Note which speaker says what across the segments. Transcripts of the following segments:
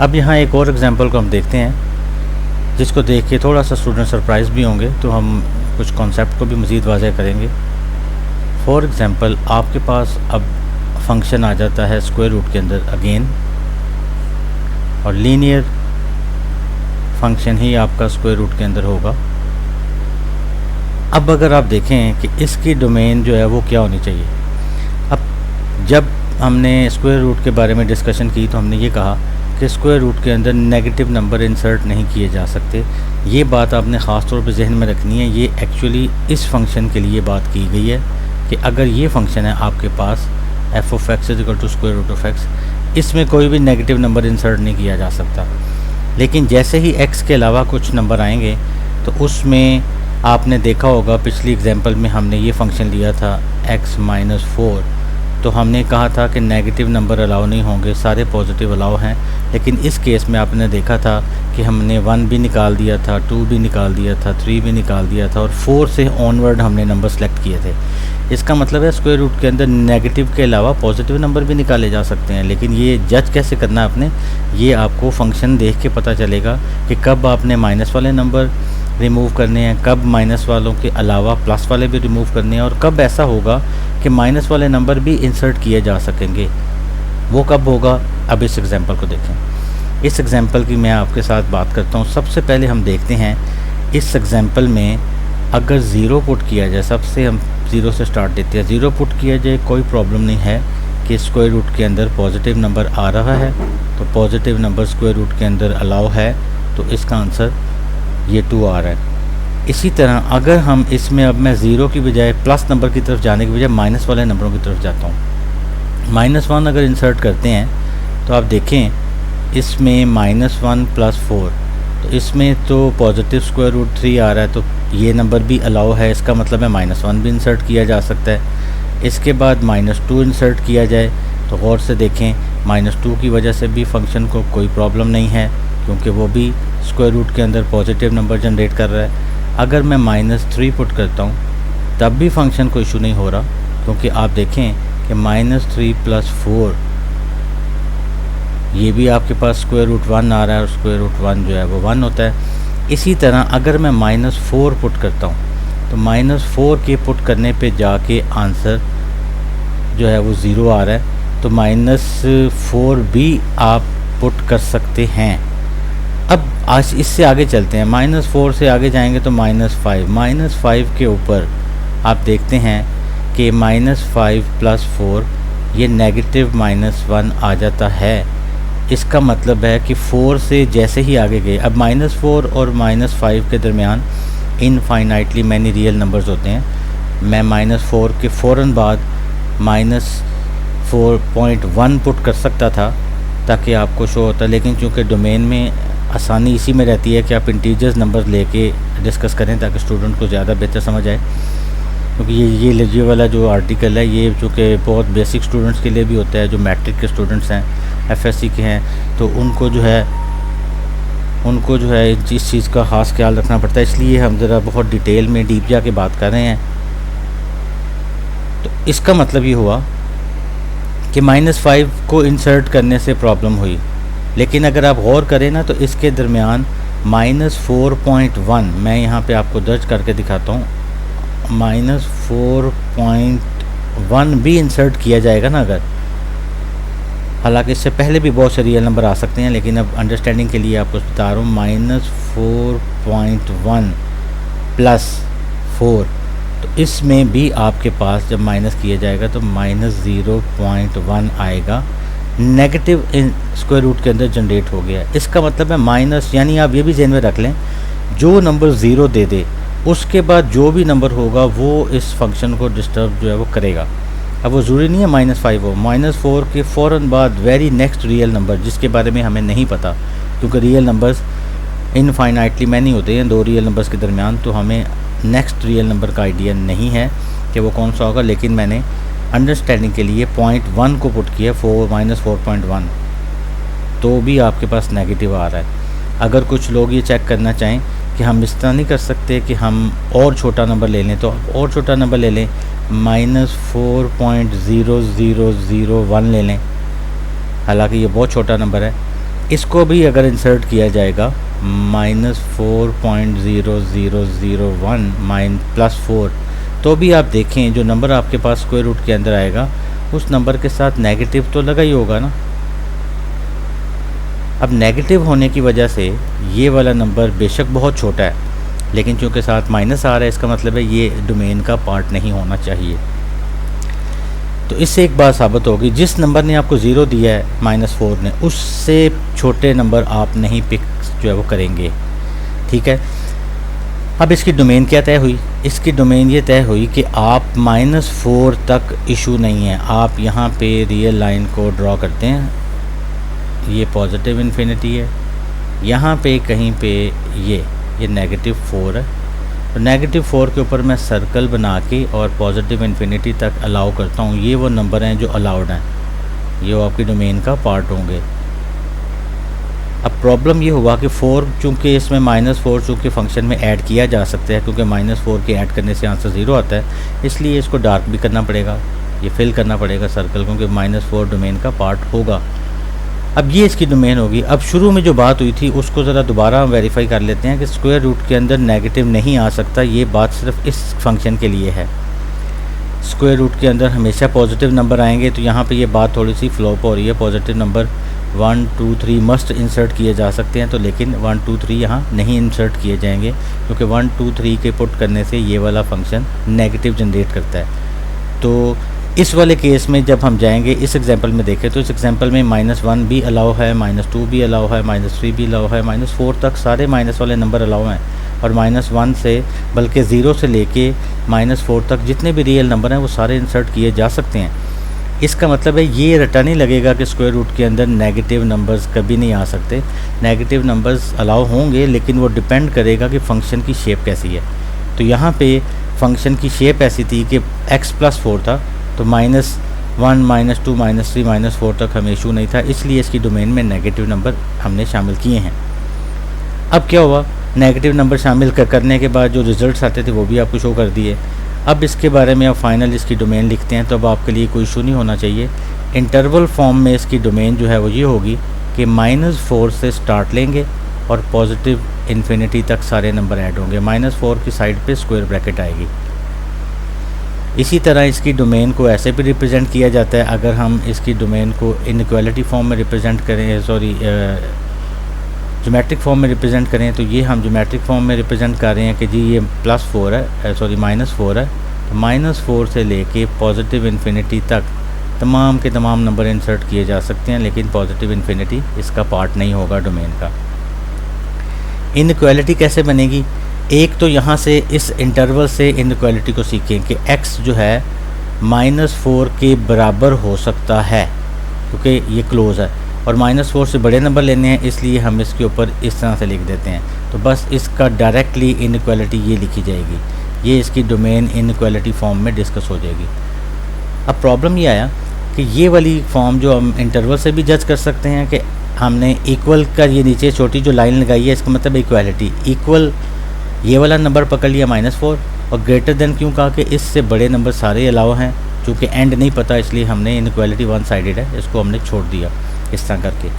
Speaker 1: अब यहाँ एक और एग्जांपल को हम देखते हैं, जिसको देख के थोड़ा सा स्टूडेंट सरप्राइज़ भी होंगे, तो हम कुछ कॉन्सेप्ट को भी मज़ीद वाज़ेह करेंगे। फॉर एग्ज़ाम्पल आपके पास अब फंक्शन आ जाता है स्क्वायर रूट के अंदर अगेन, और लीनियर फंक्शन ही आपका स्क्वायर रूट के अंदर होगा। अब अगर आप देखें कि इसकी डोमेन जो है वो क्या होनी चाहिए। अब जब हमने स्क्वायर रूट के बारे में डिस्कशन की तो हमने ये कहा कि स्क्वायर रूट के अंदर नेगेटिव नंबर इंसर्ट नहीं किए जा सकते। ये बात आपने ख़ास तौर पे जहन में रखनी है। ये एक्चुअली इस फंक्शन के लिए बात की गई है कि अगर ये फंक्शन है आपके पास F of X is equal to square root of X, इसमें कोई भी नेगेटिव नंबर इंसर्ट नहीं किया जा सकता। लेकिन जैसे ही एक्स के अलावा कुछ नंबर आएंगे तो उसमें आपने देखा होगा, पिछली एग्जांपल में हमने ये फंक्शन लिया था x-4, तो हमने कहा था कि नेगेटिव नंबर अलाउ नहीं होंगे, सारे पॉजिटिव अलाउ हैं। लेकिन इस केस में आपने देखा था कि हमने 1 भी निकाल दिया था, 2 भी निकाल दिया था, 3 भी निकाल दिया था, और 4 से ऑनवर्ड हमने नंबर सेलेक्ट किए थे। इसका मतलब है स्क्वायर रूट के अंदर नेगेटिव के अलावा पॉजिटिव नंबर भी निकाले जा सकते हैं। लेकिन ये जज कैसे करना है आपने, ये आपको फंक्शन देख के पता चलेगा कि कब आपने माइनस वाले नंबर रिमूव करने हैं, कब माइनस वालों के अलावा प्लस वाले भी रिमूव करने हैं, और कब ऐसा होगा कि माइनस वाले नंबर भी इंसर्ट किए जा सकेंगे। वो कब होगा, अब इस एग्जांपल को देखें। इस एग्जांपल की मैं आपके साथ बात करता हूँ। सबसे पहले हम देखते हैं इस एग्जांपल में अगर ज़ीरो पुट किया जाए, सबसे हम ज़ीरो से स्टार्ट देते हैं। ज़ीरो पुट किया जाए कोई प्रॉब्लम नहीं है कि स्क्वायर रूट के अंदर पॉजिटिव नंबर आ रहा है, तो पॉजिटिव नंबर स्क्वायर रूट के अंदर अलाउ है, तो इसका आंसर ये 2 आ रहा है। इसी तरह अगर हम इसमें अब मैं ज़ीरो की बजाय प्लस नंबर की तरफ जाने के बजाय माइनस वाले नंबरों की तरफ जाता हूँ। -1 अगर इंसर्ट करते हैं तो आप देखें इसमें -1 + 4, तो इसमें तो पॉजिटिव स्क्वायर रूट 3 आ रहा है, तो ये नंबर भी अलाउ है। इसका मतलब है -1 भी इंसर्ट किया जा सकता है। इसके बाद -2 इंसर्ट किया जाए तो गौर से देखें, -2 की वजह से भी फंक्शन को कोई प्रॉब्लम नहीं है, क्योंकि वो भी स्क्वायर रूट के अंदर पॉजिटिव नंबर जनरेट कर रहा है। अगर मैं -3 पुट करता हूँ तब भी फंक्शन को इशू नहीं हो रहा, क्योंकि आप देखें कि -3 + 4 ये भी आपके पास स्क्वायर रूट 1 आ रहा है, और स्क्वायर रूट 1 जो है वो 1 होता है। इसी तरह अगर मैं -4 पुट करता हूँ तो -4 के पुट करने पे जाके आंसर जो है वो 0 आ रहा है, तो -4 भी आप पुट कर सकते हैं। अब आज इससे आगे चलते हैं, -4 से आगे जाएंगे तो -5 -5 के ऊपर आप देखते हैं कि -5 + 4 ये नेगेटिव -1 आ जाता है। इसका मतलब है कि 4 से जैसे ही आगे गए, अब -4 और -5 के दरमियान इनफाइनाइटली मैनी रियल नंबर्स होते हैं। मैं -4 के फ़ौरन बाद -4.1 पुट कर सकता था ताकि आपको शो होता, लेकिन चूँकि डोमेन में आसानी इसी में रहती है कि आप इंटीजर्स नंबर लेके डिस्कस करें ताकि स्टूडेंट को ज़्यादा बेहतर समझ आए। क्योंकि ये वाला जो आर्टिकल है ये चूँकि बहुत बेसिक स्टूडेंट्स के लिए भी होता है, जो मैट्रिक के स्टूडेंट्स हैं, एफएससी के हैं, तो उनको जो है इस चीज़ का ख़ास ख्याल रखना पड़ता है। इसलिए हम ज़रा बहुत डिटेल में डीप जाके बात कर रहे हैं। तो इसका मतलब ये हुआ कि -5 को इंसर्ट करने से प्रॉब्लम हुई, लेकिन अगर आप गौर करें ना तो इसके दरमियान -4.1 मैं यहाँ पे आपको दर्ज करके दिखाता हूँ, -4.1 भी इंसर्ट किया जाएगा ना अगर, हालांकि इससे पहले भी बहुत से रियल नंबर आ सकते हैं, लेकिन अब अंडरस्टैंडिंग के लिए आपको बता रहा हूँ -4.1 + 4, तो इसमें भी आपके पास जब माइनस किया जाएगा तो -0.1 आएगा, नेगेटिव स्क्वायर रूट के अंदर जनरेट हो गया। इसका मतलब है माइनस, यानी आप ये भी ज़हन में रख लें, जो नंबर 0 दे दे उसके बाद जो भी नंबर होगा वो इस फंक्शन को डिस्टर्ब जो है वो करेगा। अब वो ज़रूरी नहीं है -5 हो, -4 के फ़ौरन बाद वेरी नेक्स्ट रियल नंबर जिसके बारे में हमें नहीं पता, क्योंकि रियल नंबर्स इनफाइनाइटली मैनी होते हैं 2 रियल नंबर्स के दरमियान, तो हमें नेक्स्ट रियल नंबर का आइडिया नहीं है कि वो कौन सा होगा। लेकिन मैंने अंडरस्टैंडिंग के लिए 0.1 को पुट किया, -4.1, तो भी आपके पास नेगेटिव आ रहा है। अगर कुछ लोग ये चेक करना चाहें कि हम इस तरह नहीं कर सकते कि हम और छोटा नंबर ले लें, तो आप और छोटा नंबर ले लें, -4.0001 ले लें, हालांकि ये बहुत छोटा नंबर है। इसको भी अगर इंसर्ट किया जाएगा -4.0001 +4, तो भी आप देखें जो नंबर आपके पास स्क्वायर रूट के अंदर आएगा उस नंबर के साथ नेगेटिव तो लगा ही होगा ना। अब नेगेटिव होने की वजह से ये वाला नंबर बेशक बहुत छोटा है, लेकिन चूँकि साथ माइनस आ रहा है, इसका मतलब है ये डोमेन का पार्ट नहीं होना चाहिए। तो इससे एक बात साबित होगी, जिस नंबर ने आपको ज़ीरो दिया है -4 ने, उससे छोटे नंबर आप नहीं पिक जो है वो करेंगे। ठीक है, अब इसकी डोमेन क्या तय हुई? इसकी डोमेन ये तय हुई कि आप -4 तक इशू नहीं है। आप यहाँ पे रियल लाइन को ड्रॉ करते हैं, ये पॉजिटिव इन्फिनिटी है, यहाँ पे कहीं पे ये -4 है। तो -4 के ऊपर मैं सर्कल बना के और पॉजिटिव इन्फिनिटी तक अलाउ करता हूँ। ये वो नंबर हैं जो अलाउड हैं, ये वो आपकी डोमेन का पार्ट होंगे। अब प्रॉब्लम ये हुआ कि 4, चूँकि इसमें -4 चूँकि फंक्शन में ऐड किया जा सकता है, क्योंकि -4 के ऐड करने से आंसर 0 आता है, इसलिए इसको डार्क भी करना पड़ेगा, ये फिल करना पड़ेगा सर्कल, क्योंकि -4 डोमेन का पार्ट होगा। अब ये इसकी डोमेन होगी। अब शुरू में जो बात हुई थी उसको ज़रा दोबारा हम वेरीफाई कर लेते हैं कि स्क्वायर रूट के अंदर नेगेटिव नहीं आ सकता। ये बात सिर्फ इस फंक्शन के लिए है। स्क्वायर रूट के अंदर हमेशा पॉजिटिव नंबर आएंगे, तो यहाँ पे ये बात थोड़ी सी फ्लॉप हो रही है। पॉजिटिव नंबर 1 2 3 मस्ट इंसर्ट किए जा सकते हैं, तो लेकिन 1 2 3 यहाँ नहीं इंसर्ट किए जाएंगे, क्योंकि 1 2 3 के पुट करने से ये वाला फंक्शन नेगेटिव जनरेट करता है। तो इस वाले केस में जब हम जाएंगे, इस एग्जांपल में देखें तो इस एग्जांपल में -1 भी अलाउ है, -2 भी अलाउ है, -3 भी अलाउ है, -4 तक सारे माइनस वाले नंबर अलाउ हैं। और -1 से बल्कि 0 से लेके -4 तक जितने भी रियल नंबर हैं वो सारे इंसर्ट किए जा सकते हैं। इसका मतलब है ये रटा नहीं लगेगा कि स्क्वायर रूट के अंदर नेगेटिव नंबर्स कभी नहीं आ सकते। नेगेटिव नंबर्स अलाउ होंगे, लेकिन वो डिपेंड करेगा कि फ़ंक्शन की शेप कैसी है। तो यहाँ पे फंक्शन की शेप ऐसी थी कि x+4 था, तो -1 -2 -3 -4 तक हमें इशू नहीं था, इसलिए इसकी डोमेन में नेगेटिव नंबर हमने शामिल किए हैं। अब क्या हुआ, नेगेटिव नंबर शामिल करने के बाद जो रिज़ल्ट्स आते थे वो भी आपको शो कर दिए। अब इसके बारे में अब फाइनल इसकी डोमेन लिखते हैं, तो अब आपके लिए कोई इशू नहीं होना चाहिए। इंटरवल फॉर्म में इसकी डोमेन जो है वो ये होगी कि -4 से स्टार्ट लेंगे और पॉजिटिव इन्फिनिटी तक सारे नंबर ऐड होंगे। -4 की साइड पे स्क्वायर ब्रैकेट आएगी। इसी तरह इसकी डोमेन को ऐसे भी रिप्रेजेंट किया जाता है, अगर हम इसकी डोमेन को इनइक्वालिटी फॉर्म में रिप्रेजेंट करें, ज्योमेट्रिक फॉर्म में रिप्रेजेंट करें, तो ये हम ज्योमेट्रिक फॉर्म में रिप्रेजेंट कर रहे हैं कि जी ये -4 है, -4 है। तो -4 से लेके पॉजिटिव इन्फिनिटी तक तमाम के तमाम नंबर इंसर्ट किए जा सकते हैं, लेकिन पॉजिटिव इन्फिनिटी इसका पार्ट नहीं होगा डोमेन का। इनइक्वालिटी कैसे बनेगी? एक तो यहाँ से इस इंटरवल से इनइक्वालिटी को सीखें कि x जो है -4 के बराबर हो सकता है, क्योंकि ये क्लोज़ है, और -4 से बड़े नंबर लेने हैं, इसलिए हम इसके ऊपर इस तरह से लिख देते हैं। तो बस इसका डायरेक्टली इनइक्वालिटी ये लिखी जाएगी, ये इसकी डोमेन इनइक्वालिटी फॉर्म में डिस्कस हो जाएगी। अब प्रॉब्लम ये आया कि ये वाली फॉर्म जो हम इंटरवल से भी जज कर सकते हैं कि हमने इक्वल का ये नीचे छोटी जो लाइन लगाई है, इसका मतलब इक्वालिटी, इक्वल ये वाला नंबर पकड़ लिया -4, और ग्रेटर देन क्यों कहा कि इससे बड़े नंबर सारे अलाउ हैं। चूँकि एंड नहीं पता, इसलिए हमने इनइक्वालिटी वन साइडेड है, इसको हमने छोड़ दिया इस तरह करके।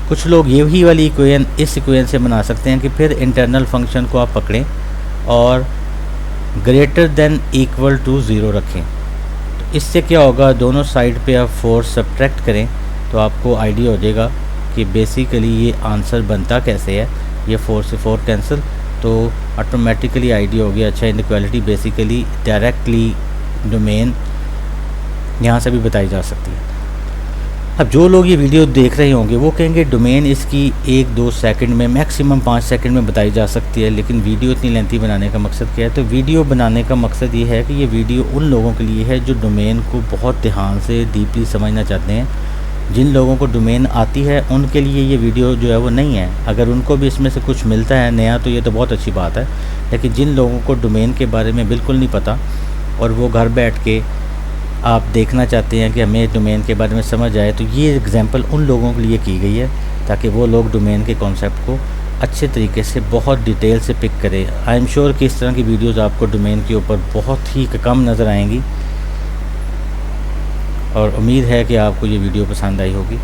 Speaker 1: कुछ लोग ये ही वाली इक्वेशन इस इक्वेशन से बना सकते हैं कि फिर इंटरनल फंक्शन को आप पकड़ें और ग्रेटर देन इक्वल टू 0 रखें। तो इससे क्या होगा, दोनों साइड पे आप 4 सब्ट्रैक्ट करें तो आपको आइडिया हो जाएगा कि बेसिकली ये आंसर बनता कैसे है। ये 4 से 4 कैंसिल, तो ऑटोमेटिकली आइडिया हो गया। अच्छा, इनइक्वालिटी बेसिकली डायरेक्टली डोमेन यहाँ से भी बताई जा सकती है। अब जो लोग ये वीडियो देख रहे होंगे वो कहेंगे डोमेन इसकी 1-2 सेकंड में, मैक्सिमम 5 सेकंड में बताई जा सकती है, लेकिन वीडियो इतनी लेंथी बनाने का मकसद क्या है? तो वीडियो बनाने का मकसद ये है कि ये वीडियो उन लोगों के लिए है जो डोमेन को बहुत ध्यान से डीपली समझना चाहते हैं। जिन लोगों को डोमेन आती है उनके लिए ये वीडियो जो है वो नहीं है। अगर उनको भी इसमें से कुछ मिलता है नया तो ये तो बहुत अच्छी बात है, लेकिन जिन लोगों को डोमेन के बारे में बिल्कुल नहीं पता और वो घर बैठ के आप देखना चाहते हैं कि हमें डोमेन के बारे में समझ आए, तो ये एग्जांपल उन लोगों के लिए की गई है ताकि वो लोग डोमेन के कॉन्सेप्ट को अच्छे तरीके से बहुत डिटेल से पिक करें। आई एम श्योर कि इस तरह की वीडियोज़ आपको डोमेन के ऊपर बहुत ही कम नज़र आएंगी, और उम्मीद है कि आपको ये वीडियो पसंद आई होगी।